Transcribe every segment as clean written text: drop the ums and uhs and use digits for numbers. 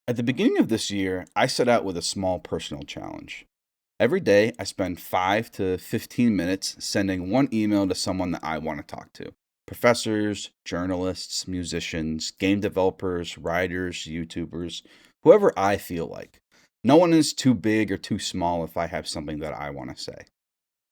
At the beginning of this year, I set out with a small personal challenge. Every day, I spend 5 to 15 minutes sending one email to someone that I want to talk to. Professors, journalists, musicians, game developers, writers, YouTubers, whoever I feel like. No one is too big or too small if I have something that I want to say.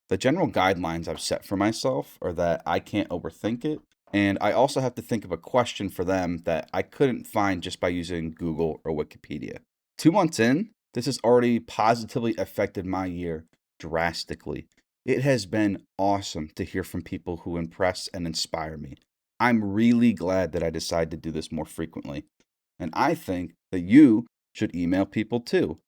The general guidelines I've set for myself are that I can't overthink it, and I also have to think of a question for them that I couldn't find just by using Google or Wikipedia. 2 months in, this has already positively affected my year drastically. It has been awesome to hear from people who impress and inspire me. I'm really glad that I decided to do this more frequently, and I think that you should email people too.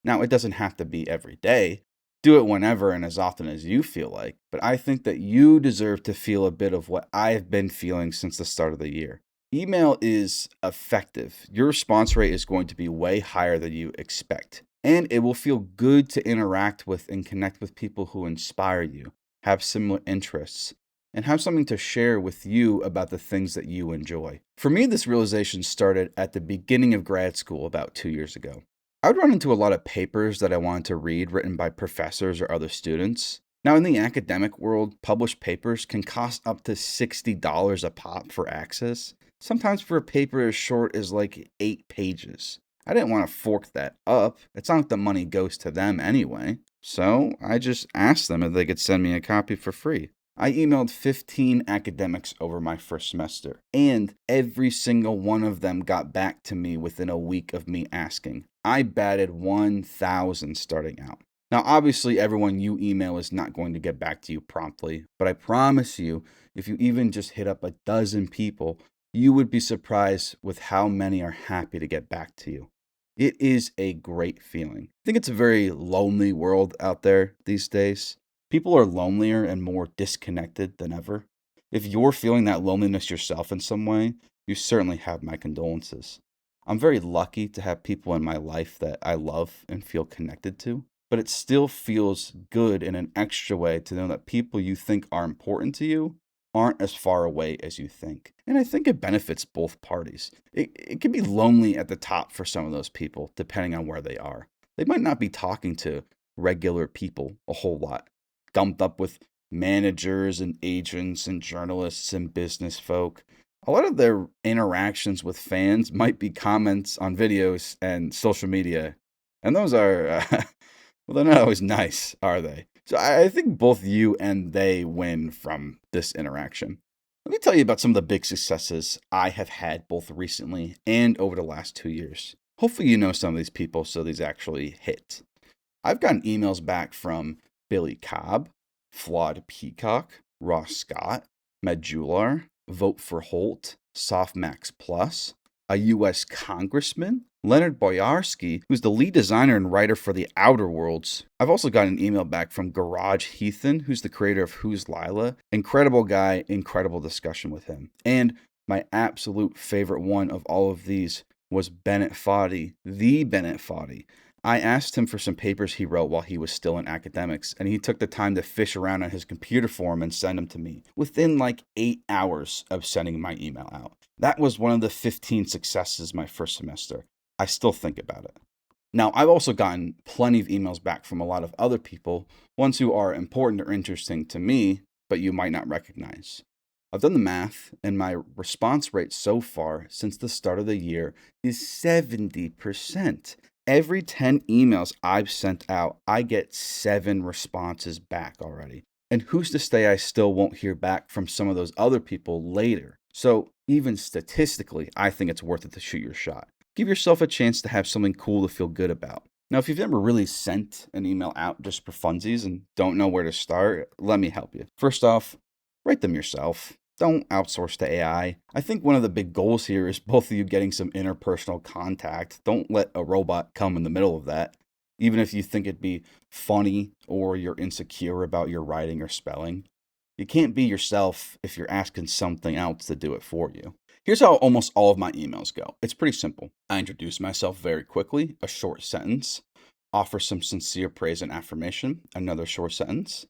Now, it doesn't have to be every day. Do it whenever and as often as you feel like. But I think that you deserve to feel a bit of what I've been feeling since the start of the year. Email is effective. Your response rate is going to be way higher than you expect. And it will feel good to interact with and connect with people who inspire you, have similar interests, and have something to share with you about the things that you enjoy. For me, this realization started at the beginning of grad school about 2 years ago. I would run into a lot of papers that I wanted to read written by professors or other students. Now, in the academic world, published papers can cost up to $60 a pop for access, sometimes for a paper as short as like 8 pages. I didn't want to fork that up. It's not like the money goes to them anyway. So I just asked them if they could send me a copy for free. I emailed 15 academics over my first semester, and every single one of them got back to me within a week of me asking. I batted 1,000 starting out. Now, obviously, everyone you email is not going to get back to you promptly, but I promise you, if you even just hit up a dozen people, you would be surprised with how many are happy to get back to you. It is a great feeling. I think it's a very lonely world out there these days. People are lonelier and more disconnected than ever. If you're feeling that loneliness yourself in some way, you certainly have my condolences. I'm very lucky to have people in my life that I love and feel connected to, but it still feels good in an extra way to know that people you think are important to you aren't as far away as you think. And I think it benefits both parties. It can be lonely at the top for some of those people, depending on where they are. They might not be talking to regular people a whole lot, gumped up with managers and agents and journalists and business folk. A lot of their interactions with fans might be comments on videos and social media. And those are, well, they're not always nice, are they? So I think both you and they win from this interaction. Let me tell you about some of the big successes I have had both recently and over the last 2 years. Hopefully, you know some of these people, so these actually hit. I've gotten emails back from Billy Cobb, Flawed Peacock, Ross Scott, Medjular, Vote for Holt, Softmax Plus, a U.S. congressman, Leonard Boyarsky, who's the lead designer and writer for The Outer Worlds. I've also gotten an email back from Garage Heathen, who's the creator of Who's Lila. Incredible guy, incredible discussion with him. And my absolute favorite one of all of these was Bennett Foddy, the Bennett Foddy. I asked him for some papers he wrote while he was still in academics, and he took the time to fish around on his computer for him and send them to me within like 8 hours of sending my email out. That was one of the 15 successes my first semester. I still think about it. Now, I've also gotten plenty of emails back from a lot of other people, ones who are important or interesting to me, but you might not recognize. I've done the math, and my response rate so far since the start of the year is 70%. Every 10 emails I've sent out, I get 7 responses back already. And who's to say I still won't hear back from some of those other people later? So, even statistically, I think it's worth it to shoot your shot. Give yourself a chance to have something cool to feel good about. Now, if you've never really sent an email out just for funsies and don't know where to start, let me help you. First off, write them yourself. Don't outsource to AI. I think one of the big goals here is both of you getting some interpersonal contact. Don't let a robot come in the middle of that, even if you think it'd be funny or you're insecure about your writing or spelling. You can't be yourself if you're asking something else to do it for you. Here's how almost all of my emails go. It's pretty simple. I introduce myself very quickly, a short sentence, offer some sincere praise and affirmation, another short sentence,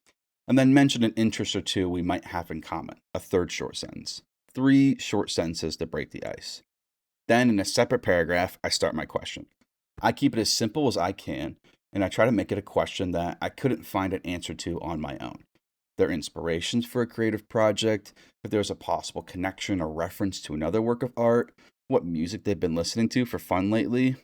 and then mention an interest or two we might have in common, a third short sentence. 3 short sentences to break the ice. Then in a separate paragraph, I start my question. I keep it as simple as I can, and I try to make it a question that I couldn't find an answer to on my own. Their inspirations for a creative project, if there's a possible connection or reference to another work of art, what music they've been listening to for fun lately,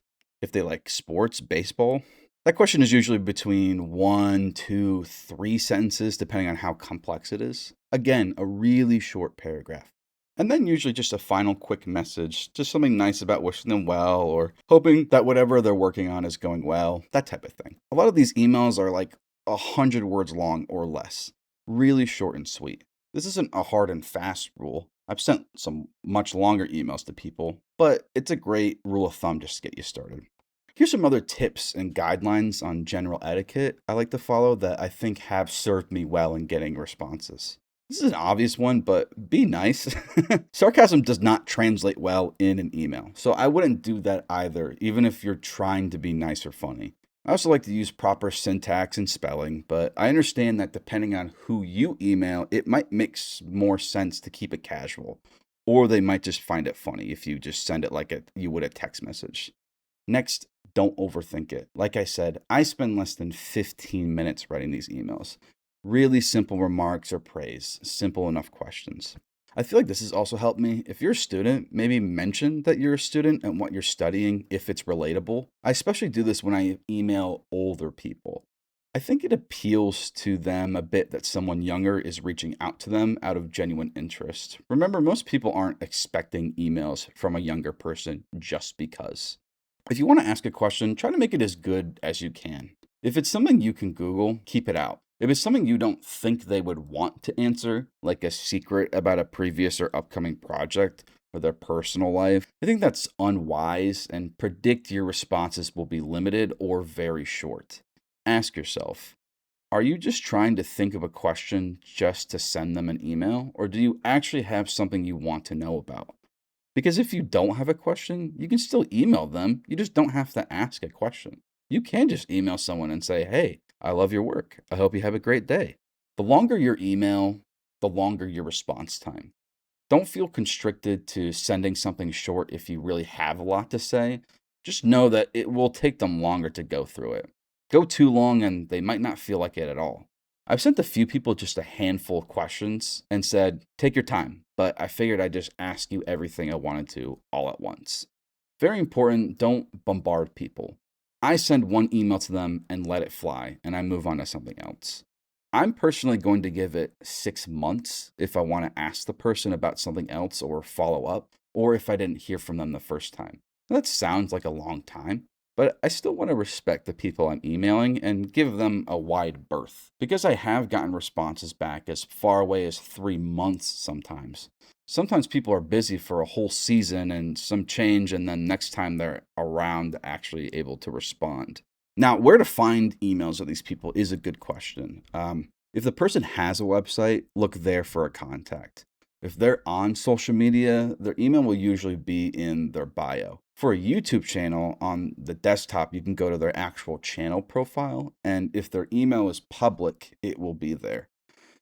if they like sports, baseball. That question is usually between one, two, three sentences, depending on how complex it is. Again, a really short paragraph. And then usually just a final quick message, just something nice about wishing them well or hoping that whatever they're working on is going well, that type of thing. A lot of these emails are like 100 words long or less, really short and sweet. This isn't a hard and fast rule. I've sent some much longer emails to people, but it's a great rule of thumb just to get you started. Here's some other tips and guidelines on general etiquette I like to follow that I think have served me well in getting responses. This is an obvious one, but be nice. Sarcasm does not translate well in an email, so I wouldn't do that either, even if you're trying to be nice or funny. I also like to use proper syntax and spelling, but I understand that depending on who you email, it might make more sense to keep it casual, or they might just find it funny if you just send it like you would a text message. Next, don't overthink it. Like I said, I spend less than 15 minutes writing these emails. Really simple remarks or praise, simple enough questions. I feel like this has also helped me. If you're a student, maybe mention that you're a student and what you're studying if it's relatable. I especially do this when I email older people. I think it appeals to them a bit that someone younger is reaching out to them out of genuine interest. Remember, most people aren't expecting emails from a younger person just because. If you want to ask a question, try to make it as good as you can. If it's something you can Google, keep it out. If it's something you don't think they would want to answer, like a secret about a previous or upcoming project or their personal life, I think that's unwise and predict your responses will be limited or very short. Ask yourself, are you just trying to think of a question just to send them an email, or do you actually have something you want to know about? Because if you don't have a question, you can still email them. You just don't have to ask a question. You can just email someone and say, hey, I love your work. I hope you have a great day. The longer your email, the longer your response time. Don't feel constricted to sending something short if you really have a lot to say. Just know that it will take them longer to go through it. Go too long and they might not feel like it at all. I've sent a few people just a handful of questions and said, take your time, but I figured I'd just ask you everything I wanted to all at once. Very important, don't bombard people. I send one email to them and let it fly, and I move on to something else. I'm personally going to give it 6 months if I want to ask the person about something else or follow up, or if I didn't hear from them the first time. That sounds like a long time, but I still want to respect the people I'm emailing and give them a wide berth. Because I have gotten responses back as far away as 3 months sometimes. Sometimes people are busy for a whole season and some change, and then next time they're around, actually able to respond. Now, where to find emails of these people is a good question. If the person has a website, look there for a contact. If they're on social media, their email will usually be in their bio. For a YouTube channel on the desktop, you can go to their actual channel profile, and if their email is public, it will be there.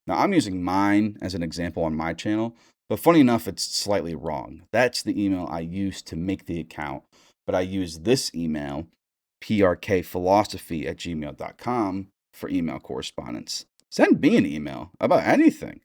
Now, I'm using mine as an example on my channel, but funny enough, it's slightly wrong. That's the email I used to make the account, but I use this email, prkphilosophy@gmail.com, for email correspondence. Send me an email about anything.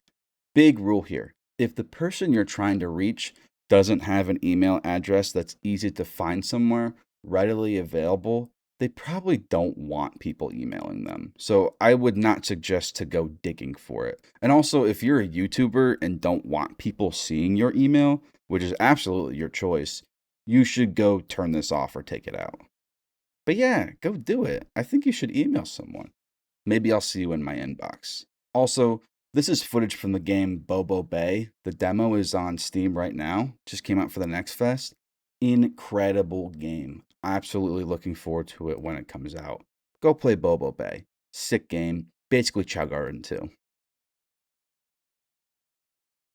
Big rule here. If the person you're trying to reach doesn't have an email address that's easy to find somewhere, readily available, they probably don't want people emailing them. So I would not suggest to go digging for it. And also, if you're a YouTuber and don't want people seeing your email, which is absolutely your choice, you should go turn this off or take it out. But yeah, go do it. I think you should email someone. Maybe I'll see you in my inbox. Also, this is footage from the game Bobo Bay. The demo is on Steam right now. Just came out for the Next Fest. Incredible game. Absolutely looking forward to it when it comes out. Go play Bobo Bay. Sick game. Basically Chow Garden 2.